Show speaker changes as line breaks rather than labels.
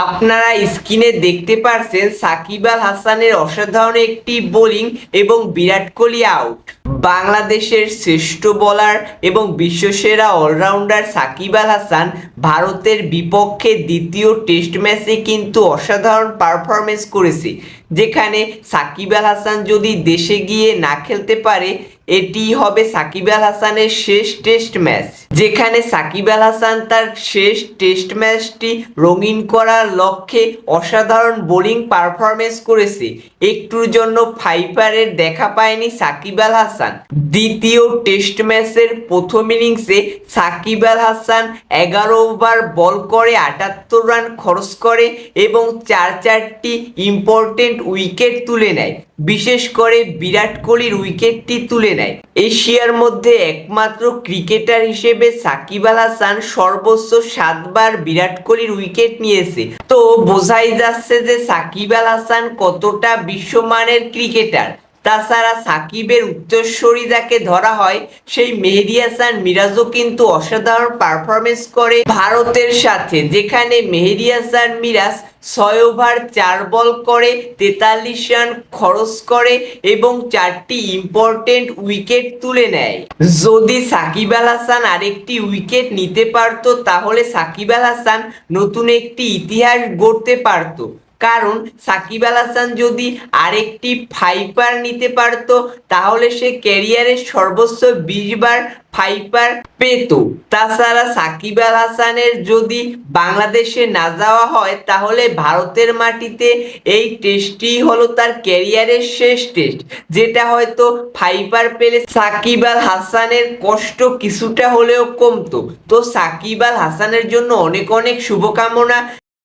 আপনারা স্ক্রিনে দেখতে পারছেন সাকিব আল হাসানের অসাধারণ একটি বোলিং এবং বিরাট কোহলি আউট। বাংলাদেশের শ্রেষ্ঠ বোলার এবং বিশ্বসেরা অলরাউন্ডার সাকিব আল হাসান ভারতের বিপক্ষে দ্বিতীয় টেস্ট ম্যাচে কিন্তু অসাধারণ পারফরমেন্স করেছে, যেখানে সাকিব আল হাসান যদি দেশে গিয়ে না খেলতে পারে এটি হবে সাকিব আল হাসানের শেষ টেস্ট ম্যাচ, যেখানে সাকিব আল হাসান তার শেষ টেস্ট ম্যাচটি রঙিন করার লক্ষ্যে অসাধারণ বোলিং পারফরমেন্স করেছে। একটুর জন্য ফাইপারের দেখা পায়নি সাকিব আল হাসান। দ্বিতীয় টেস্ট ম্যাচের প্রথম ইনিংসে সাকিব আল হাসান 11 ওভার বল করে 78 রান খরচ করে এবং চারটি ইম্পর্টেন্ট উইকেট তুলে নেয়। বিশেষ করে বিরাট কোহলির উইকেটটি তুলে নেয়। এশিয়ার মধ্যে একমাত্র ক্রিকেটার হিসেবে সাকিব আল হাসান সর্বোচ্চ 7 বার বিরাট কোহলির উইকেট নিয়েছে। তো বোঝাই যাচ্ছে যে সাকিব আল হাসান কতটা বিশ্বমানের ক্রিকেটার। তাছাড়া সাকিবের উত্তরসূরি যাকে ধরা হয় সেই মেহেদী হাসান মিরাজও কিন্তু অসাধারণ পারফরমেন্স করে ভারতের সাথে, যেখানে মেহেদী হাসান মিরাজ 6 ওভার 4 বল করে 43 রান খরচ করে এবং 4টি ইম্পর্টেন্ট উইকেট তুলে নেয়। যদি সাকিব আল হাসান আরেকটি উইকেট নিতে পারত তাহলে সাকিব আল হাসান নতুন একটি ইতিহাস গড়তে পারত। কারণ সাকিব আল হাসান যদি আরেকটি ফাইপার নিতে পারত তাহলে সে ক্যারিয়ারের সর্বোচ্চ 20 বার ফাইপার পেত। তাছাড়া সাকিব আল হাসানের যদি বাংলাদেশে না যাওয়া হয় তাহলে ভারতের মাটিতে এই টেস্টটি হলো তার ক্যারিয়ারের শেষ টেস্ট, যেটা হয়তো ফাইপার পেলে সাকিব আল হাসানের কষ্ট কিছুটা হলেও কমতো। তো সাকিব আল হাসানের জন্য অনেক অনেক শুভকামনা।